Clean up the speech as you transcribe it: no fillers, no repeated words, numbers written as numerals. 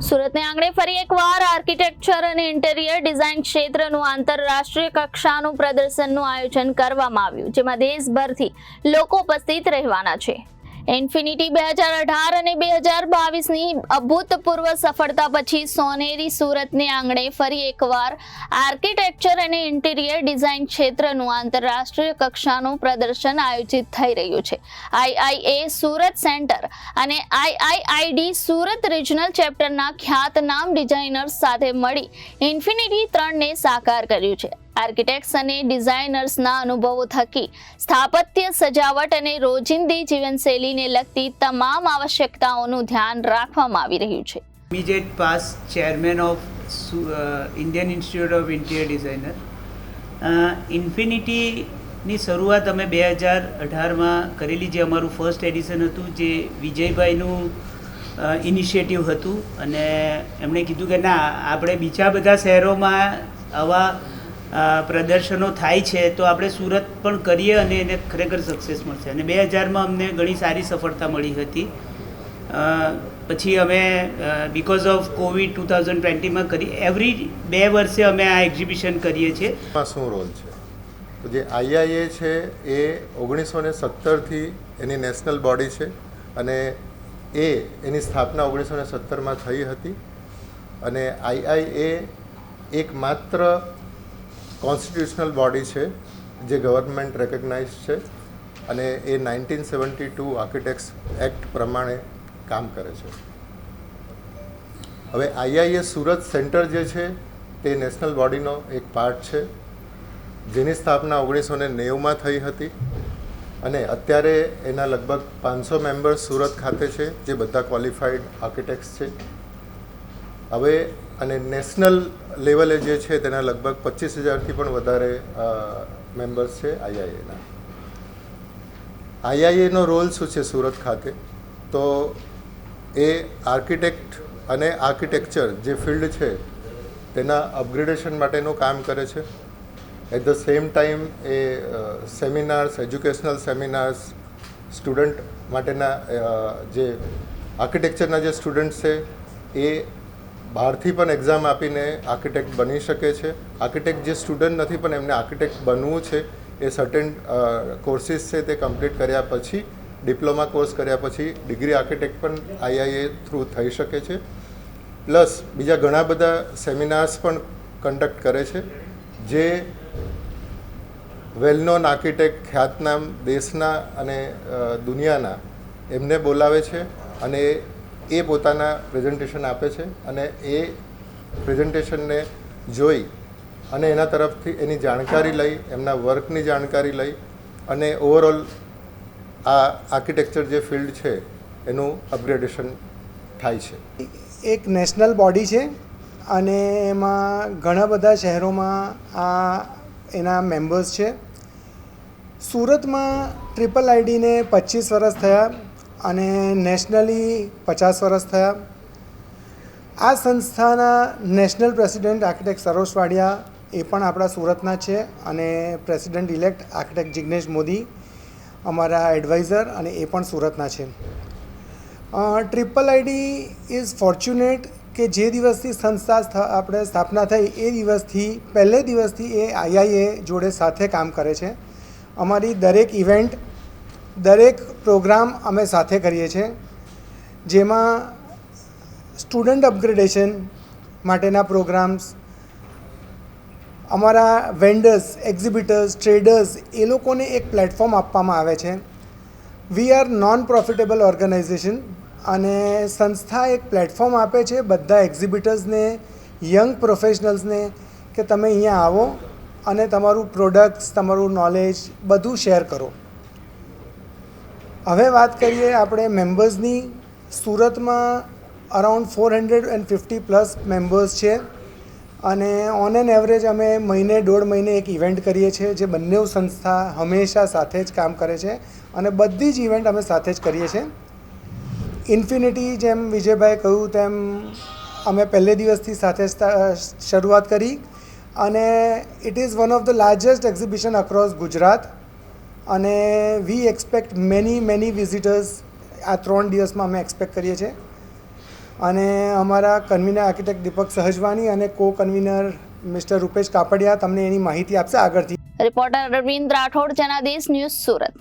સુરતને આંગણે ફરી એકવાર આર્કિટેક્ચર અને ઇન્ટેરિયર ડિઝાઇન ક્ષેત્રનું આંતરરાષ્ટ્રીય કક્ષાનું પ્રદર્શનનું આયોજન કરવામાં આવ્યું, જેમાં દેશભરથી લોકો ઉપસ્થિત રહેવાના છે. ઇન્ફિનિટી 2018 અને 2022ની અભૂતપૂર્વ સફળતા પછી સોનેરી સુરતને આંગણે ફરી એકવાર આર્કિટેક્ચર અને ઇન્ટિરિયર ડિઝાઇન ક્ષેત્રનું આંતરરાષ્ટ્રીય કક્ષાનું પ્રદર્શન આયોજિત થઈ રહ્યું છે. આઈઆઈએ સુરત સેન્ટર અને આઈઆઈઆઈડી સુરત રિજનલ ચેપ્ટરના ખ્યાતનામ ડિઝાઇનર્સ સાથે મળી ઇન્ફિનિટી 3ને સાકાર કર્યું છે. આર્કિટેક્ટ્સ અને ડિઝાઇનર્સના અનુભવો થકી સ્થાપત્ય, સજાવટ અને રોજિંદી જીવનશૈલીને લગતી તમામ આવશ્યકતાઓનું ધ્યાન રાખવામાં આવી રહ્યું છે. Immediate past chairman of Indian Institute of Interior Designer. ઇન્ફિનિટીની શરૂઆત અમે 2018માં કરેલી, જે અમારું ફર્સ્ટ એડિશન હતું, જે વિજયભાઈનું ઇનિશિયેટિવ હતું. અને એમણે કીધું કે ના, આપણે બીજા બધા શહેરોમાં આવા પ્રદર્શનો થાય છે તો આપણે સુરત પણ કરીએ અને એને ખરેખર સક્સેસ મળશે. અને 2000માં અમને ઘણી સારી સફળતા મળી હતી. પછી અમે બિકોઝ ઓફ કોવિડ 2020માં કરી, એવરી 2 વર્ષે અમે આ એક્ઝિબિશન કરીએ છીએ. શું રોલ છે? તો જે આઈઆઈએ છે એ 1917થી એની નેશનલ બોડી છે અને એની સ્થાપના 1917માં થઈ હતી. અને આઈઆઈએ એકમાત્ર કોન્સ્ટિટ્યુશનલ બોડી છે જે ગવર્મેન્ટ રેકગ્નાઇઝ છે અને એ 1972 આર્કિટેક્ટ્સ એક્ટ પ્રમાણે કામ કરે છે. હવે આઈઆઈએ સુરત સેન્ટર જે છે તે નેશનલ બોડીનો એક પાર્ટ છે, જેની સ્થાપના 1990માં થઈ હતી. અને અત્યારે એના લગભગ 500 મેમ્બર્સ સુરત ખાતે છે, જે બધા ક્વોલિફાઈડ આર્કિટેક્ટ્સ છે. હવે અને નેશનલ લેવલે જે છે તેના લગભગ 25,000થી પણ વધારે મેમ્બર્સ છે આઈઆઈએના. આઈઆઈએનો રોલ શું છે સુરત ખાતે? તો એ આર્કિટેક્ટ અને આર્કિટેક્ચર જે ફિલ્ડ છે તેના અપગ્રેડેશન માટેનું કામ કરે છે. એટ ધ સેમ ટાઈમ એ સેમિનાર્સ, એજ્યુકેશનલ સેમિનાર્સ, સ્ટુડન્ટ માટેના જે આર્કિટેક્ચરના જે સ્ટુડન્ટ છે એ બહારથી પણ એક્ઝામ આપીને આર્કિટેક્ટ બની શકે છે. આર્કિટેક્ટ જે સ્ટુડન્ટ નથી પણ એમને આર્કિટેક્ટ બનવું છે, એ સર્ટેન કોર્સિસ છે તે કમ્પ્લીટ કર્યા પછી, ડિપ્લોમા કોર્સ કર્યા પછી ડિગ્રી આર્કિટેક્ટ પણ આઈઆઈએ થ્રુ થઈ શકે છે. પ્લસ બીજા ઘણા બધા સેમિનાર્સ પણ કન્ડક્ટ કરે છે, જે વેલ નોન આર્કિટેક્ટ, ખ્યાતનામ દેશના અને દુનિયાના, એમને બોલાવે છે અને એ પોતાના પ્રેઝન્ટેશન આપે છે. અને એ પ્રેઝન્ટેશનને જોઈ અને એના તરફથી એની જાણકારી લઈ, એમના વર્કની જાણકારી લઈ અને ઓવરઓલ આ આર્કિટેક્ચર જે ફિલ્ડ છે એનું અપગ્રેડેશન થાય છે. એક નેશનલ બોડી છે અને એમાં ઘણા બધા શહેરોમાં આ એના મેમ્બર્સ છે. સુરતમાં ટ્રિપલ આઈડીને 25 વર્ષ થયા અને નેશનલી 50 વર્ષ થયા. આ સંસ્થાના નેશનલ પ્રેસિડેન્ટ આર્કિટેક્ટ સરોજ વાડિયા એ પણ આપણા સુરતના છે અને president elect architect Jignesh Modi અમારા એડવાઇઝર, અને એ પણ સુરતના છે. ટ્રિપલ આઈડી ઇઝ ફોર્ચ્યુનેટ કે જે દિવસથી સંસ્થા આપણે સ્થાપના થઈ એ દિવસથી, પહેલે દિવસથી એ આઈઆઈએ જોડે સાથે કામ કરે છે. અમારી દરેક ઇવેન્ટ, દરેક પ્રોગ્રામ અમે સાથે કરીએ છીએ, જેમાં સ્ટુડન્ટ અપગ્રેડેશન માટેના પ્રોગ્રામ્સ, અમારા વેન્ડર્સ, એક્ઝિબિટર્સ, ટ્રેડર્સ, એ લોકોને એક પ્લેટફોર્મ આપવામાં આવે છે. We are non profitable organisation અને સંસ્થા એક પ્લેટફોર્મ આપે છે બધા એક્ઝિબિટર્સને, યંગ પ્રોફેશનલ્સને, કે તમે અહીંયા આવો અને તમારું પ્રોડક્ટ્સ, તમારું નોલેજ બધું શેર કરો. હવે વાત કરીએ આપણે મેમ્બર્સની. સુરતમાં અરાઉન્ડ 450+ મેમ્બર્સ છે અને ઓન એન એવરેજ અમે મહિને 1.5 મહિને એક ઇવેન્ટ કરીએ છીએ, જે બંને સંસ્થા હંમેશા સાથે જ કામ કરે છે અને બધી જ ઇવેન્ટ અમે સાથે જ કરીએ છીએ. ઇન્ફિનિટી, જેમ વિજયભાઈ કહ્યું તેમ, અમે પહેલે દિવસથી સાથે શરૂઆત કરી અને it is one of the largest exhibition across Gujarat. અને વી એક્સપેક્ટ મેની વિઝિટર્સ આ 3 દિવસમાં અમે એક્સપેક્ટ કરીએ છીએ. અને અમારા કન્વીનર આર્કિટેક્ટ દીપક સહજવાની અને કો કન્વીનર મિસ્ટર રૂપેશ કાપડિયા તમને એની માહિતી આપશે આગળથી. Reporter Arvind Rathod, Janadesh news, Surat.